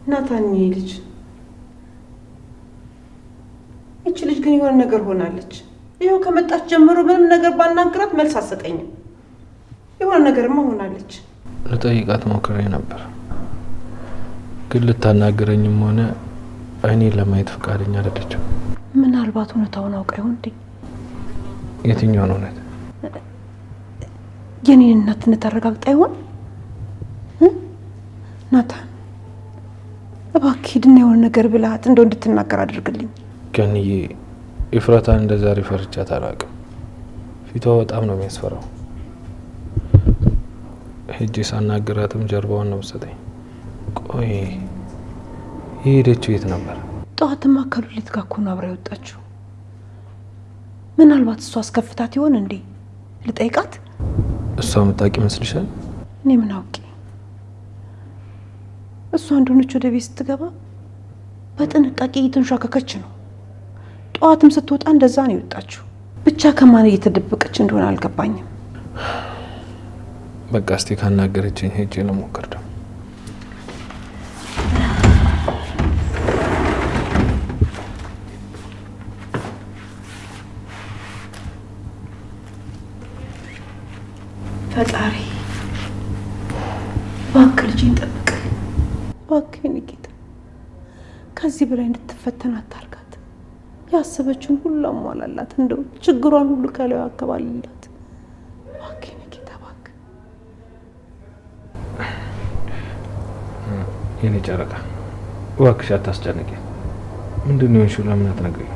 ናታን ልጅ እቺ ልጅ ግን የሆነ ነገር ሆናለች። ይሄው ከመጣች ጀምሮ ምንም ነገር ባናግራት መልስ አሰጠኝም። የሆነ ነገርማ ሆናለች። ልጠይቃት ሞክሬ ነበር፣ ግን ልታናግረኝም ሆነ አይኔን ለማየት ፈቃደኛ አይደለችም። ምናልባት እውነታውን አውቃ ይሆን እንዴ? የትኛውን እውነት? የኔን እናትነት ተረጋግጣ ይሆን? ናታን እባክህ ሂድና የሆነ ነገር ብላት እንደው እንድትናገር አድርግልኝ። ገንዬ ኢፍራታን እንደዛሬ ፈርቻት አላውቅም። ፊቷ በጣም ነው የሚያስፈራው። ሄጄ ሳናግራትም ጀርባዋን ነው መሰለኝ። ቆይ የሄደችው የት ነበር? ጠዋትማ ከሉሊት ጋር እኮ ነው አብራ የወጣችው። ምናልባት እሷ አስከፍታት ይሆን እንዴ? ልጠይቃት። እሷ የምታውቂ ይመስልሻል? እኔ ምን አውቄ። እሷ እንደሆነች ወደ ቤት ስትገባ በጥንቃቄ እየተንሻከከች ነው። ጠዋትም ስትወጣ እንደዛ ነው የወጣችው። ብቻ ከማን እየተደበቀች እንደሆነ አልገባኝም። በቃ እስቲ ካናገረችኝ ሄጄ ልሞክር ደግሞ። ፈጣሪ እባክህ ልጄን ጠብቅ። እባክህ ጌታ ከዚህ በላይ እንድትፈተን አታርጋት። ያሰበችውን ሁሉ አሟላላት። እንደው ችግሯን ሁሉ ከላዩ አከባልላት። እባክህ ጌታ እባክህ። የኔ ጨረቃ እባክሽ አታስጨንቂ። ምንድነው የሆንሽው? ለምን አትነግሪኝ?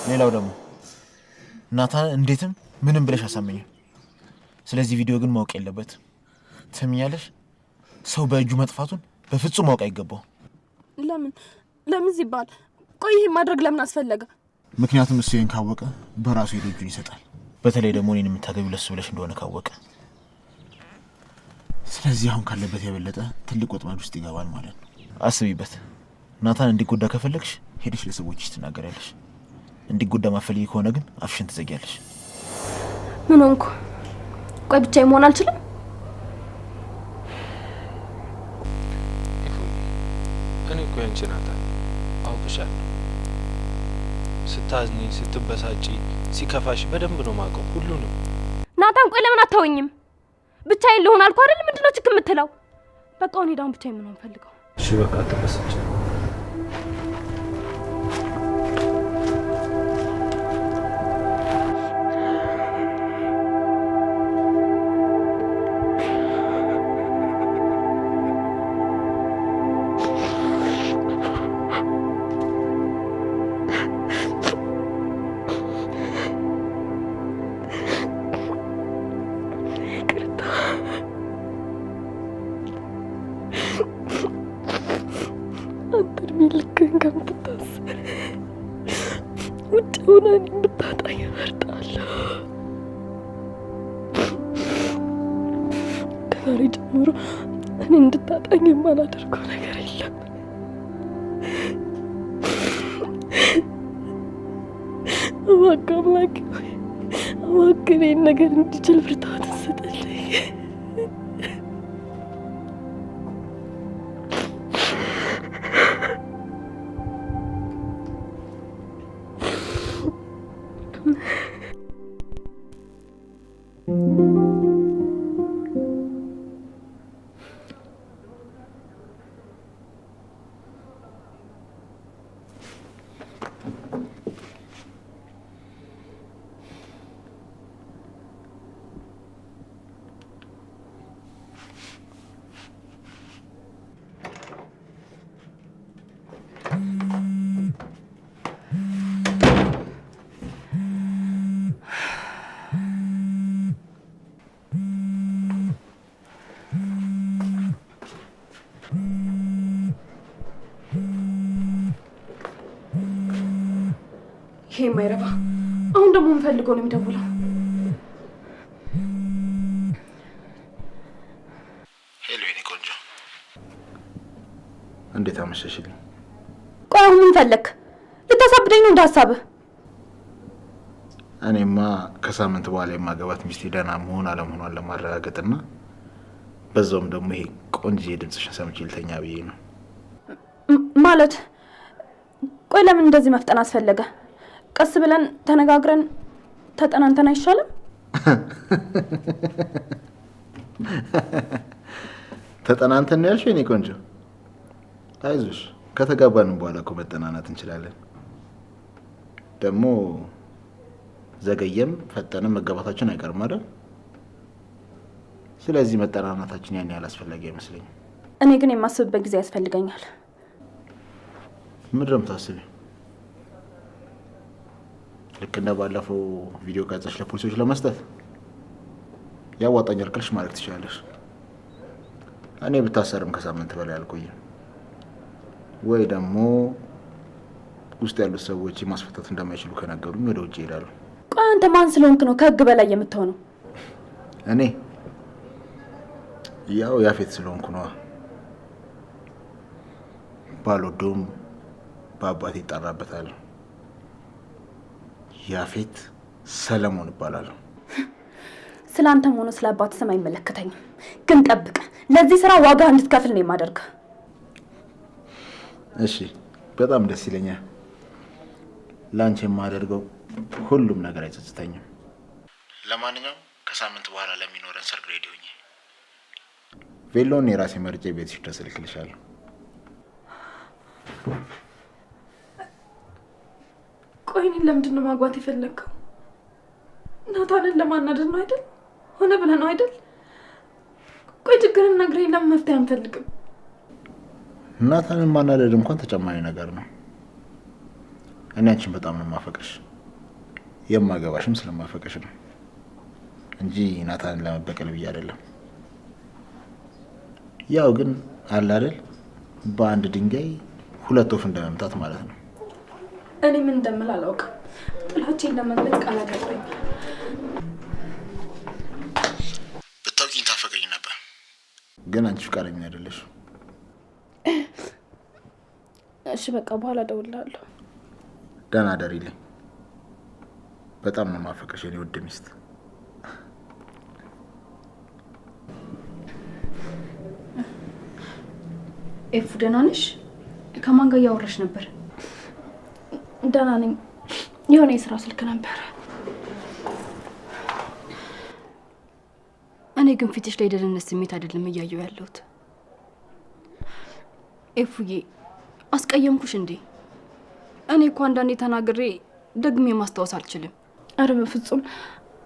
ሌላው ደግሞ ናታን እንዴትም ምንም ብለሽ አሳመኝ። ስለዚህ ቪዲዮ ግን ማወቅ የለበትም። ትሰሚኛለሽ? ሰው በእጁ መጥፋቱን በፍጹም ማወቅ አይገባው። ለምን ሲባል? ቆይ ይሄን ማድረግ ለምን አስፈለገ? ምክንያቱም እሱ ይሄን ካወቀ በራሱ እጁን ይሰጣል። በተለይ ደግሞ እኔን የምታገቢው ለሱ ብለሽ እንደሆነ ካወቀ። ስለዚህ አሁን ካለበት የበለጠ ትልቅ ወጥመድ ውስጥ ይገባል ማለት ነው። አስቢበት። ናታን እንዲጎዳ ከፈለግሽ ሄደሽ ለሰዎችሽ ትናገሪያለሽ። እንዲጎዳ ማፈልጊ ከሆነ ግን አፍሽን ትዘጊያለሽ። ምን ሆንኩ? ቆይ ብቻዬን መሆን አልችልም? እኔ እኮ ያንቺ ናታን አውቅሻለሁ። ስታዝኒ፣ ስትበሳጪ፣ ሲከፋሽ በደንብ ነው ማውቀው ሁሉንም። ናታን ቆይ ለምን አታወኝም? ብቻዬን ልሆን አልኩ አይደል? ምንድነው ችክ የምትለው? በቃ እኔ ዳውን ብቻዬን ምን ፈልገው? እሺ በቃ አትበሳጪ። ልክን ከምትታሰር ውጭ ሆነ እኔ ብታጣኝ እመርጣለሁ። ከዛሬ ጀምሮ እኔ እንድታጣኝ የማላደርገው ነገር የለም። እባክህ አምላኬ ሆይ እባክህ ይህን ነገር እንዲችል ብርታትን ስጥልኝ። ይሄ ማይረባ አሁን ደግሞ ምን ፈልጎ ነው የሚደውለው? ሄሎ የኔ ቆንጆ፣ እንዴት አመሸሽልኝ? ቆይ አሁን ምን ፈለክ? ልታሳብደኝ ነው እንዳሳብህ? እኔማ ከሳምንት በኋላ የማገባት ሚስቴ ደህና መሆን አለመሆኗን ለማረጋገጥና በዛውም ደግሞ ይሄ ቆንጆ ድምጽሽን ሰምቼ ልተኛ ብዬ ነው። ማለት ቆይ ለምን እንደዚህ መፍጠን አስፈለገ? ቀስ ብለን ተነጋግረን ተጠናንተን አይሻልም? ተጠናንተን ነው ያልሽው? እኔ ቆንጆ አይዞሽ፣ ከተጋባን በኋላ እኮ መጠናናት እንችላለን። ደግሞ ዘገየም ፈጠንም መጋባታችን አይቀርም አይደል? ስለዚህ መጠናናታችን ያን ያህል አስፈላጊ አይመስለኝም። እኔ ግን የማስብበት ጊዜ ያስፈልገኛል። ምንድን ነው የምታስቢው? ልክ እንደ ባለፈው ቪዲዮ ቀርጸሽ ለፖሊሶች ለመስጠት ያዋጣኛል ካልሽ ማድረግ ትችላለሽ። እኔ ብታሰርም ከሳምንት በላይ አልቆይም። ወይ ደግሞ ውስጥ ያሉት ሰዎች ማስፈታት እንደማይችሉ ከነገሩኝ ወደ ውጭ ይሄዳሉ። ቆይ አንተ ማን ስለሆንክ ነው ከህግ በላይ የምትሆነው? እኔ ያው ያፌት ስለሆንኩ ነዋ። ባልወደውም በአባቴ ይጠራበታል። ያፌት ሰለሞን እባላለሁ። ስለ አንተም ሆኖ ስለ አባት ስም አይመለከተኝም። ግን ጠብቀ ለዚህ ስራ ዋጋ እንድትከፍል ነው የማደርገው። እሺ፣ በጣም ደስ ይለኛል። ላንቺ የማደርገው ሁሉም ነገር አይጸጽተኝም። ለማንኛውም ከሳምንት በኋላ ለሚኖረን ሰርግ ሬዲ ሆኜ ቬሎን የራሴ መርጬ ቤትሽ ድረስ እልክልሻለሁ። ቆይ እኔን ለምንድን ነው ማግባት የፈለግከው? ናታንን ለማናደድ ነው አይደል? ሆነ ብለህ ነው አይደል? ቆይ ችግርን ነግረኝ፣ ለምን መፍትሄ አንፈልግም? ናታንን ማናደድ እንኳን ተጨማሪ ነገር ነው። እኔ አንቺን በጣም ነው የማፈቅርሽ፣ የማገባሽም ስለማፈቅርሽ ነው እንጂ ናታንን ለመበቀል ብዬ አይደለም። ያው ግን አለ አይደል በአንድ ድንጋይ ሁለት ወፍ እንደመምታት ማለት ነው። እኔ ምን እንደምል አላውቅም። ጥላቼን ለመግለጽ ቃል አቀረኝ። ብታውቂኝ ታፈቅሪኝ ነበር፣ ግን አንቺ ፍቃደኛ አይደለሽ። እሺ በቃ በኋላ እደውልልሃለሁ። ደህና ደሪልኝ። በጣም ነው የማፈቅርሽ የኔ ውድ ሚስት። ኤፉ ደህና ነሽ? ከማን ጋር እያወራሽ ነበር? ደህና ነኝ። የሆነ የስራ ስልክ ነበር። እኔ ግን ፊትሽ ላይ ደህንነት ስሜት አይደለም እያየሁ ያለሁት። ኤፉዬ አስቀየምኩሽ እንዴ? እኔ እኮ አንዳንዴ ተናግሬ ደግሜ ማስታወስ አልችልም። አረ በፍጹም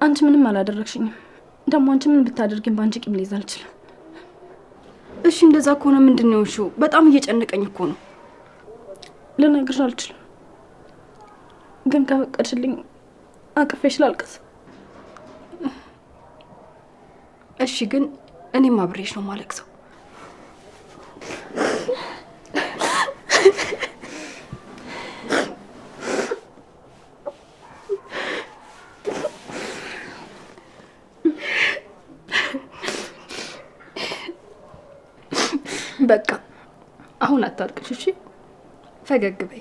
አንቺ ምንም አላደረግሽኝም። ደግሞ አንቺ ምን ብታደርጊም በአንቺ ቂም ልይዝ አልችልም። እሺ እንደዛ ከሆነ ምንድን ነው እሺ? በጣም እየጨነቀኝ እኮ ነው። ልነግርሽ አልችልም፣ ግን ከፈቀድሽልኝ አቅፌሽ ላልቅስ። እሺ ግን እኔም አብሬሽ ነው ማለቅሰው። በቃ አሁን አታልቅሽ እሺ? ፈገግ በይ።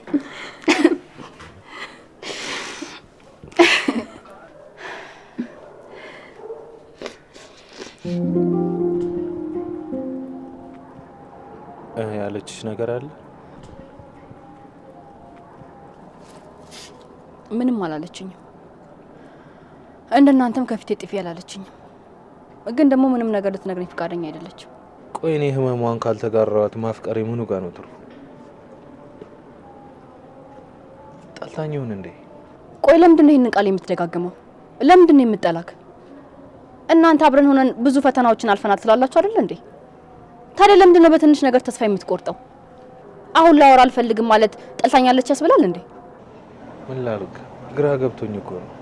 ያለችሽ ነገር አለ? ምንም አላለችኝም። እንደናንተም ከፊቴ ጥፊ አላለችኝም። ግን ደግሞ ምንም ነገር ልትነግረኝ ፈቃደኛ አይደለችም። ቆይ እኔ ህመሟን ካልተጋራኋት ማፍቀሬ ምኑ ጋር ነው ትርፉ? ጠልታኝ ይሁን እንዴ? ቆይ ለምንድን ነው ይሄንን ቃል የምትደጋግመው? ለምንድን ነው የምትጠላክ? እናንተ አብረን ሆነን ብዙ ፈተናዎችን አልፈናል ትላላችሁ አይደል እንዴ? ታዲያ ለምንድን ነው በትንሽ ነገር ተስፋ የምትቆርጠው? አሁን ላወራ አልፈልግም ማለት ጠልታኛለች ያስብላል እንዴ? ምን ላድርግ? ግራ ገብቶኝ እኮ ነው።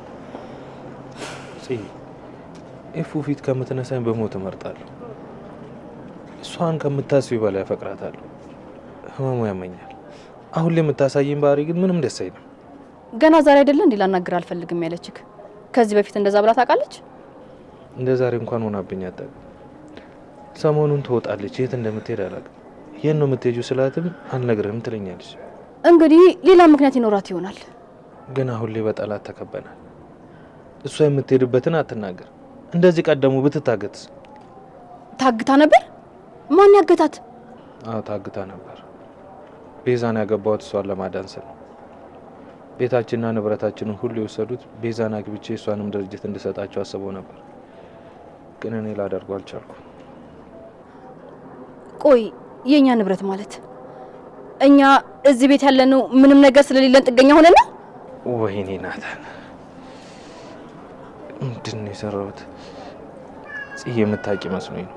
ኤፉ ፊት ከምትነሳኝ በሞት እመርጣለሁ። እሷን ከምታስቢው በላይ አፈቅራታለሁ። ህመሙ ያመኛል። አሁን ላይ የምታሳየኝ ባህሪ ግን ምንም ደስ አይልም። ገና ዛሬ አይደለ እንዴ ላናግር አልፈልግም ያለችክ? ከዚህ በፊት እንደዛ ብላ ታውቃለች? እንደ ዛሬ እንኳን ሆናብኝ አታውቅም። ሰሞኑን ትወጣለች፣ የት እንደምትሄድ አላውቅም። የት ነው የምትሄጂው ስላትም አልነግርህም ትለኛለች። እንግዲህ ሌላ ምክንያት ይኖራት ይሆናል። ግን አሁን ላይ በጠላት ተከበናል። እሷ የምትሄድበትን አትናገር። እንደዚህ ቀደሙ ብትታገትስ? ታግታ ነበር? ማን ያገታት? አዎ ታግታ ነበር። ቤዛን ያገባሁት እሷን ለማዳን ስል ነው። ቤታችንና ንብረታችንን ሁሉ የወሰዱት ቤዛን አግብቼ እሷንም ድርጅት እንድሰጣቸው አስበው ነበር፣ ግን እኔ ላደርገው አልቻልኩም። ቆይ የኛ ንብረት ማለት እኛ እዚህ ቤት ያለነው ምንም ነገር ስለሌለን ጥገኛ ሆነና? ወይኔ ናታን፣ ምንድን ነው የሰራሁት? ጽዬ የምታውቂ መስሎኝ ነው።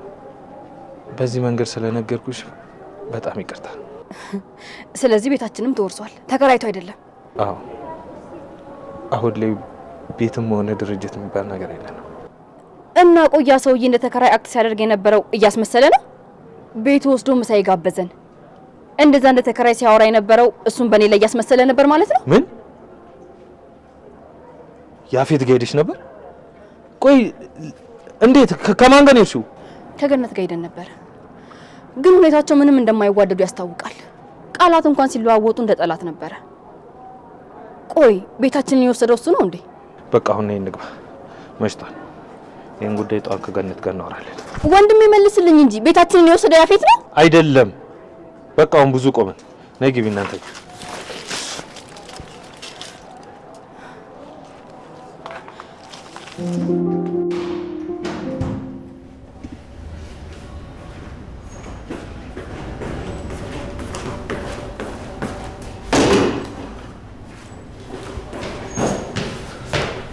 በዚህ መንገድ ስለነገርኩሽ በጣም ይቅርታ። ስለዚህ ቤታችንም ተወርሷል፣ ተከራይቶ አይደለም? አዎ፣ አሁን ላይ ቤትም ሆነ ድርጅት የሚባል ነገር የለንም። እና ቆያ ሰውዬ እንደ ተከራይ አክት ሲያደርግ የነበረው እያስመሰለ ነው? ቤቱ ወስዶ ምሳ ይጋበዘን እንደዛ እንደ ተከራይ ሲያወራ የነበረው እሱን በኔ ላይ እያስመሰለ ነበር ማለት ነው? ምን ያፌት ጋር ሄደሽ ነበር? ቆይ እንዴት? ከማን ጋር ነው? ከገነት ጋር ሄደን ነበር፣ ግን ሁኔታቸው ምንም እንደማይዋደዱ ያስታውቃል። ቃላት እንኳን ሲለዋወጡ እንደ ጠላት ነበረ። ቆይ ቤታችንን የወሰደው እሱ ነው እንዴ? በቃ አሁን ነይ እንግባ፣ መሽቷል። ይሄን ጉዳይ ጠዋት ከገነት ጋር እናወራለን። ወንድም ይመልስልኝ እንጂ ቤታችንን የወሰደው ያፌት ነው አይደለም? በቃ አሁን ብዙ ቆመን፣ ነይ ግቢ እናንተ።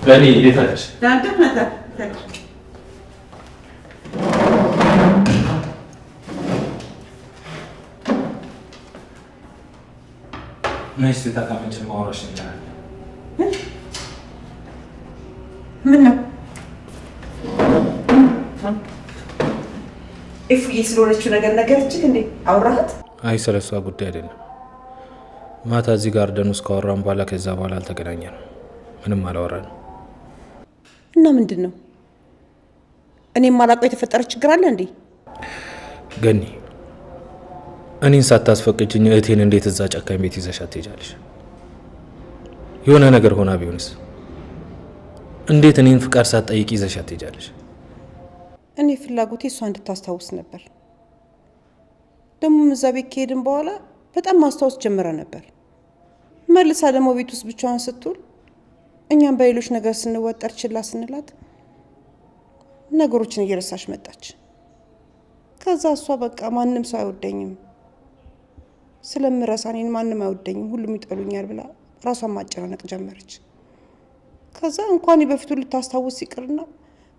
ለኔ እንዴት አለሽ? ነይስ ተቀመጭ፣ ማውራሽ እንችላለን። ምን ነው እፉዬ ስለሆነችው ነገረችህ እንዴ? አውራሃት? አይ ስለሷ ጉዳይ አይደለም። ማታ እዚህ ጋር ደኑስ ካወራን በኋላ ከዛ በኋላ አልተገናኘንም፣ ምንም አላወራንም። እና ምንድን ነው? እኔም ማላውቀው የተፈጠረ ችግር አለ እንዴ? ገኒ፣ እኔን ሳታስፈቅጅኝ እህቴን እንዴት እዛ ጨካኝ ቤት ይዘሻት ትሄጃለሽ? የሆነ ነገር ሆና ቢሆንስ? እንዴት እኔን ፍቃድ ሳትጠይቂ ይዘሻት ትሄጃለሽ? እኔ ፍላጎቴ እሷ እንድታስታውስ ነበር። ደግሞ እዛ ቤት ከሄድን በኋላ በጣም ማስታወስ ጀምረ ነበር። መልሳ ደግሞ ቤት ውስጥ ብቻዋን ስትውል እኛም በሌሎች ነገር ስንወጠር ችላ ስንላት ነገሮችን እየረሳሽ መጣች። ከዛ እሷ በቃ ማንም ሰው አይወደኝም፣ ስለምረሳ እኔን ማንም አይወደኝም፣ ሁሉም ይጠሉኛል ብላ ራሷን ማጨናነቅ ጀመረች። ከዛ እንኳን በፊቱ ልታስታውስ ይቅርና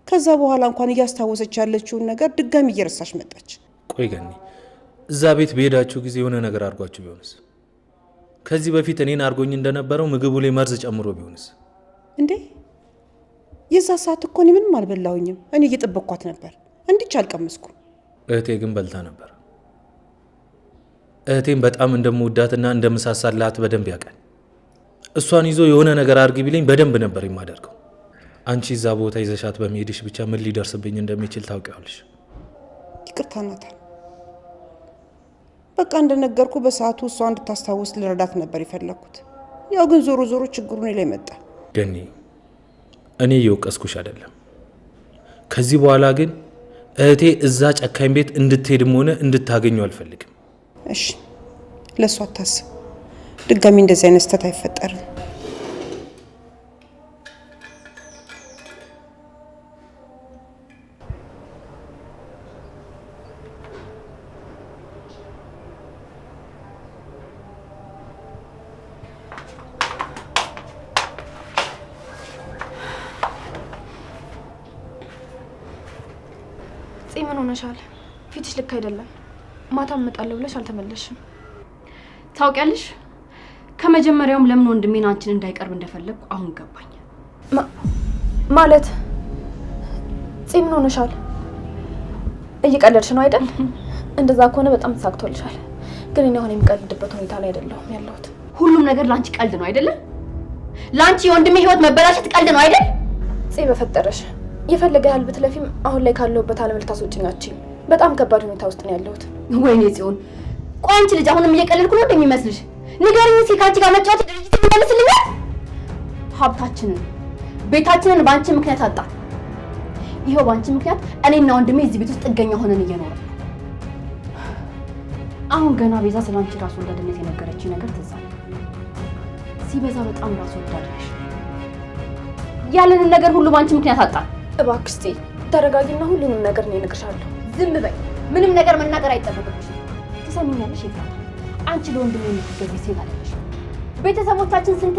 ከዛ በኋላ እንኳን እያስታወሰች ያለችውን ነገር ድጋሚ እየረሳሽ መጣች። ቆይ ገኒ፣ እዛ ቤት በሄዳችሁ ጊዜ የሆነ ነገር አድርጓችሁ ቢሆንስ? ከዚህ በፊት እኔን አድርጎኝ እንደነበረው ምግቡ ላይ መርዝ ጨምሮ ቢሆንስ? እንዴ የዛ ሰዓት እኮ እኔ ምንም አልበላሁኝም። እኔ እየጠበቅኳት ነበር፣ እንዲች አልቀመስኩም። እህቴ ግን በልታ ነበር። እህቴን በጣም እንደምወዳትና እንደምሳሳላት በደንብ ያውቃል። እሷን ይዞ የሆነ ነገር አድርጊ ቢለኝ በደንብ ነበር የማደርገው። አንቺ እዛ ቦታ ይዘሻት በመሄድሽ ብቻ ምን ሊደርስብኝ እንደሚችል ታውቂዋለሽ። ይቅርታ ናታን፣ በቃ እንደነገርኩ በሰዓቱ እሷ እንድታስታውስ ልረዳት ነበር የፈለኩት። ያው ግን ዞሮ ዞሮ ችግሩ እኔ ላይ መጣ። ገኒ፣ እኔ እየወቀስኩሽ አይደለም። ከዚህ በኋላ ግን እህቴ እዛ ጨካኝ ቤት እንድትሄድም ሆነ እንድታገኙ አልፈልግም። እሺ፣ ለእሷ አታስብ። ድጋሚ እንደዚህ አይነት ስህተት አይፈጠርም። ምን ሆነሻል? ፊትሽ ልክ አይደለም። ማታ እመጣለሁ ብለሽ አልተመለሽም። ታውቂያለሽ፣ ከመጀመሪያውም ለምን ወንድሜን አንቺን እንዳይቀርብ እንደፈለግኩ አሁን ገባኝ። ማለት ምን ሆነሻል? እየቀለድሽ ነው አይደል? እንደዛ ከሆነ በጣም ተሳክቶልሻል። ግን እኔ አሁን የምቀልድበት ሁኔታ ላይ አይደለሁም ያለሁት። ሁሉም ነገር ላንቺ ቀልድ ነው አይደለ? ላንቺ የወንድሜ ህይወት መበላሸት ቀልድ ነው አይደል? በፈጠረሽ የፈለገ ያህል ብትለፊም አሁን ላይ ካለሁበት ዓለም ልታስወጪኛችኝ። በጣም ከባድ ሁኔታ ውስጥ ነው ያለሁት። ወይኔ ጽዮን፣ ቆይ አንቺ ልጅ አሁንም እየቀለድኩ ነው እንደሚመስልሽ? ንገሪኝ እስኪ፣ ከአንቺ ጋር መጫወት ድርጅት ይመልስልኛል? ሀብታችንን፣ ቤታችንን በአንቺ ምክንያት አጣ። ይኸው በአንቺ ምክንያት እኔና ወንድሜ እዚህ ቤት ውስጥ ጥገኛ ሆነን እየኖረ። አሁን ገና ቤዛ ስላንቺ ራስ ወዳድነት የነገረችኝ ነገር ትዝ አለኝ። ሲበዛ በጣም ራስ ወዳድ ነሽ። ያለንን ነገር ሁሉ ባንቺ ምክንያት አጣን። እባክሽ እስቲ ተረጋጊና ሁሉንም ነገር እኔ እነግርሻለሁ። ዝም በይ። ምንም ነገር መናገር አይጠበቅብሽም። ትሰሚኛለሽ? ይፍራት፣ አንቺ ለወንድሜ የምትገቢ ሴት አይደለሽ። ቤተሰቦቻችን ስንት